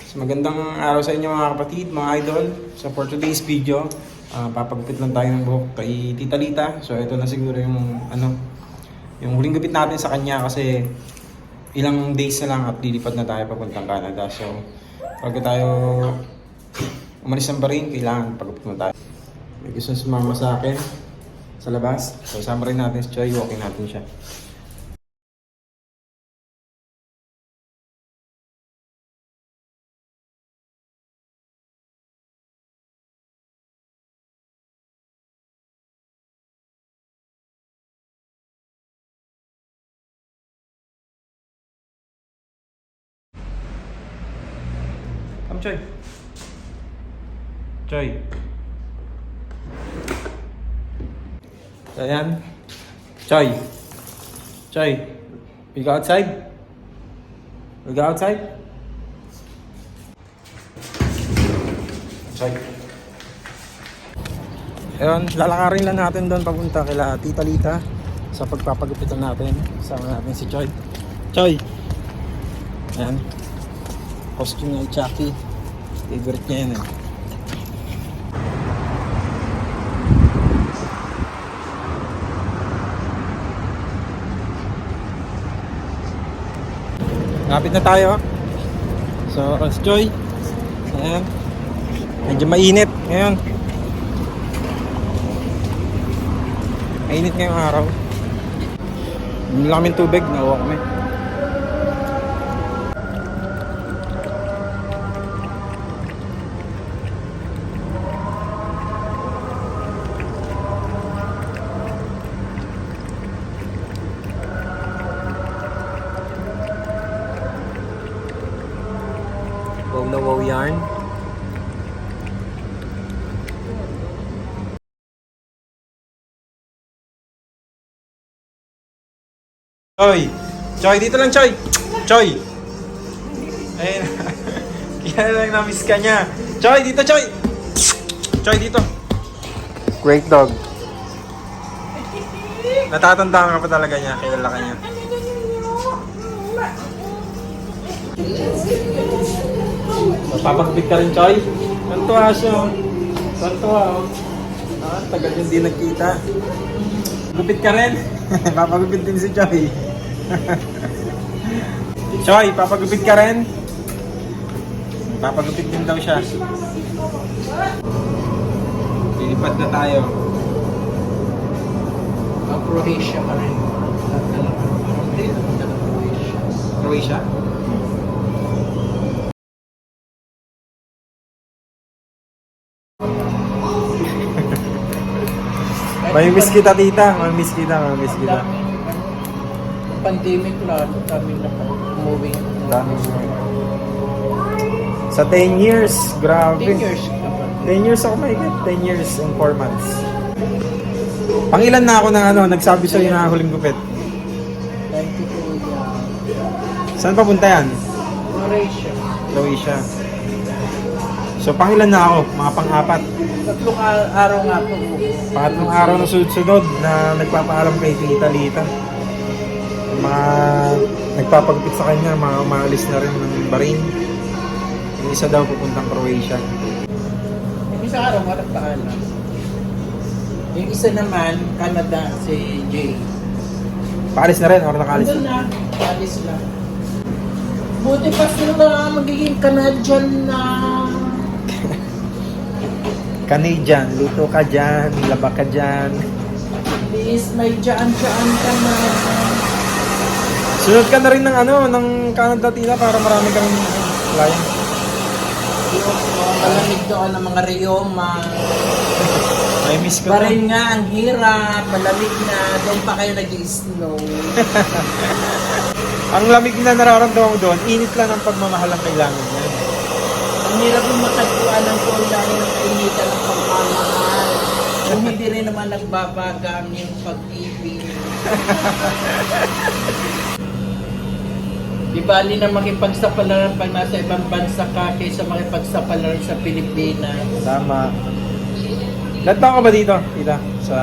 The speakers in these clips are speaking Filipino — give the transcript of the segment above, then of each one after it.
So, magandang araw sa inyo mga kapatid, mga idol. So for today's video, papagupit lang tayo ng buhok kay Tita Lita. So ito na siguro yung huling gupit natin sa kanya kasi ilang days na lang at lilipad na tayo papuntang Canada. So pag tayo umalis ng Bahrain, kailangan pagupit mo tayo. May gusto sumama sa akin sa labas. So sama rin natin si Choy, walking natin siya. Come, Choy. Choy. So, ayan. Choy. Choy. We go outside? We go outside? Choy. Ayun, lalakarin lang natin doon papunta kila Tita Lita sa pagpapagupitan natin. Sama natin si Choy. Choy. Ayan. Costume niya ni Chucky. Favorite niya yun eh. Lapit na tayo. So, si Choy. Ayan. Medyo mainit ngayon. Mainit ngayong araw. Hindi lang kaming tubig. Nakuha kami. Wow na wow yarn. Choy! Choy, dito lang Choy! Choy! Ayun. Kaya lang na-miss ka niya. Choy, dito Choy! Choy, dito. Great dog. Natatandaan ka pa talaga niya. Kilala ka niya. Papagupit ka rin, Choy. Santuwa siya. Santuwa, oh. Tagal yung di nagkita. Gupit ka rin. Papagupit din si Choy. Choy, papagupit ka rin. Papagupit din daw siya. Lilipad na tayo. Croatia pa rin. Croatia? Mamimiss kita, tita. Mamimiss kita. Pandemic lalo, kami na umuwi. Sa 10 years, grabe. 10 years ka pa. 10 years ako may 10 years and 4 months. Pangilan na ako ng nagsabi sa'yo na huling gupit? 92 yan. Saan papunta yan? Croatia. Croatia. So pangilan na ako? Mga pang-apat. Tatlong araw nga po. Pangatlong araw na sunod-sunod na nagpapaalam kay Tita Lita. Yung mga nagpapagupit sa kanya, mga umaalis na rin ng Bahrain. Yung isa daw pupuntang Croatia. Yung isang araw, walang paalam. Yung isa naman, Canada, si Jay. Paalis na rin or nakaalis Andun na? na, alis lang. Buti pa sila magiging Canadian na... Canadian, luto ka dyan, laba ka dyan. Please, may dyan-dyan ka na. Sunod ka na rin ng Canada, Tita, para marami kang client. Malamig doon ang mga reyoma. May miss ko Pa na. rin nga, ang hirap, malamig na, doon pa kayo nag-i-snow. Ang lamig na nararamdaman ko doon, init lang ang pagmamahal ang kailangan niya. Ang hirap yung matagpuan ng kulay ng kainitan ng pagmamahal. Kung hindi rin naman nagbabagang yung pag-ibig. Di bali na makipagsapalaran pag nasa ibang bansa ka kaysa makipagsapalaran sa Pilipinas. Tama. Ilan taon ka ba dito, Tita? Sa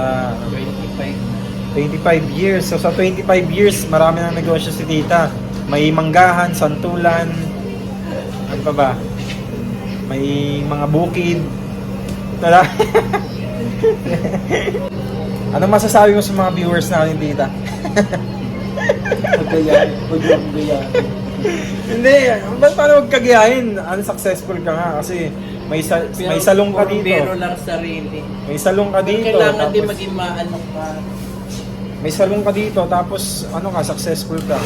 25. 25 years. So sa 25 years, marami ng negosyo si Tita. May manggahan, santulan, Ano pa ba? May mga bukid. Tara. Anong masasabi mo sa mga viewers natin, tita? Pagayan. Pagayan. Hindi, ba't paano huwag kagayahin? Unsuccessful ka nga kasi may salong ka dito. Pero lang sarili. May salong ka dito. Kailangan din Tapos, maging maano ka. may salong ka dito, tapos ano ka, successful ka.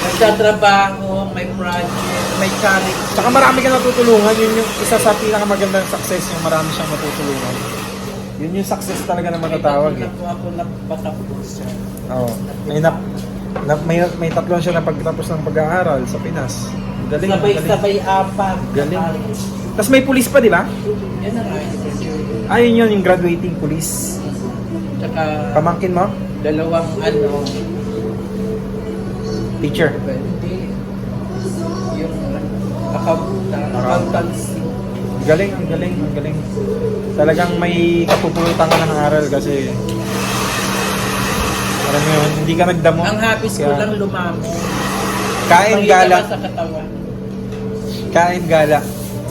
Nagtatrabaho, may project, may charity. Tsaka marami ka natutulungan, yun yung isa sa pinakamagandang success, yung marami siyang matutulungan. Yun yung success talaga na matatawag eh. Ako napatapos. Oo. May tatlong siya na pagtapos ng pag-aaral sa Pinas. Ang galing, ang galing. Sabay-sabay apat. Galing. Tapos may police pa, di ba? Yan ang ayun. Ayun yun, yung graduating police. Tsaka Pamangkin mo? dalawang Teacher. hindi. Yung accountancy. Ang galing, ang galing, ang galing. Talagang may kapupulutan ka ng aral kasi alam mo yun, hindi ka nagdamo. Ang habis ko Kaya, lang lumamo. Kain Makita gala. ka sa katawan. Kain gala.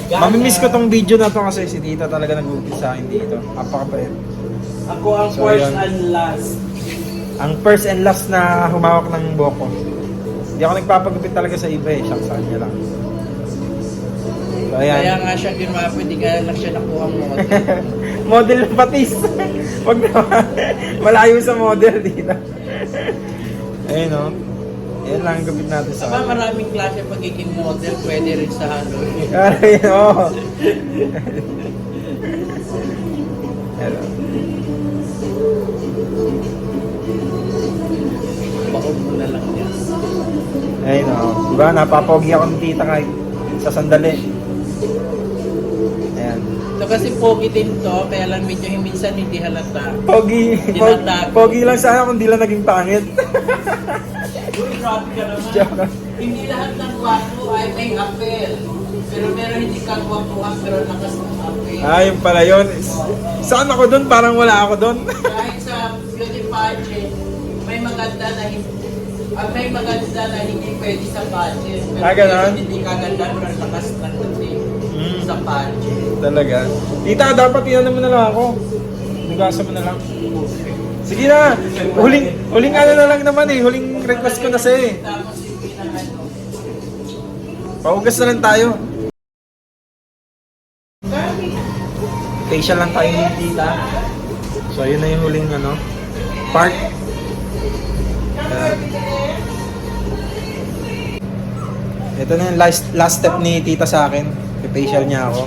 Gala. Mamimiss ko tong video na to kasi si tita talaga nag-upit sa akin dito. Apakabait. Ako ang So, first yun. and last. Ang first and last na humawak ng buhok ko. Hindi ako nagpapagupit talaga sa iba eh. Siya sa kanya lang. So, ayan. Kaya nga siya ginawa, hindi kaya lang siya nakuha mo. Model ng patis. Wag naman. Malayo sa model dito. Ayun o. Ayan lang ang gupit natin sa Saka maraming klase pagiging model, pwede rin sa Halloween. Ayun o. Hello. Bakod mo na lang yan. Ayun o. Diba, napapogi ako ng tita kahit sa sandali. Ayan. So kasi pogi din to, kaya lang medyo minsan hindi halata. Pogi. Tinatago. Pogi lang sana kung di lang naging pangit. Uy, grabe ka Joke. naman. Hindi lahat ng wapo ay may apel. Pero meron hindi kang wapuhan pero lakas ng apel. Ayun pala yun. Saan ako doon? Parang wala ako doon. Kahit sa beauty pageant, may maganda na hindi pwede sa pageant. Pero Ganon? hindi kaganda pero lakas ng dating sa pageant. Talaga. Tita, dapat inan mo na lang ako. Nugasan mo na lang. Sige na. Huling ano na lang naman eh. Huling request ko na sa'yo eh. Tapos yung pinakano. Paugas na lang tayo. Facial lang tayo ni tita. So, yun na yung huling ano, part. Ito na yung last step ni tita sa akin. Facial niya ako.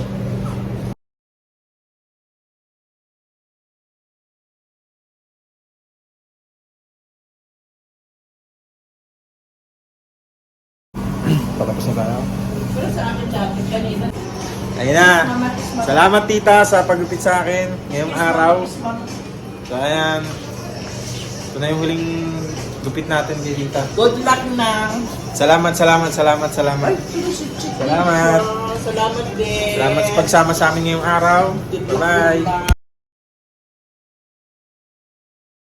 Patapos na tayo. Pero sa akin dati kanina. Ayun na. Salamat tita sa paggupit sa akin ngayong araw. So ayan. Ito na yung huling gupit natin kay tita. Good luck na. Salamat. Salamat Salamat din. sa pagsama sa amin ngayong araw. Bye-bye.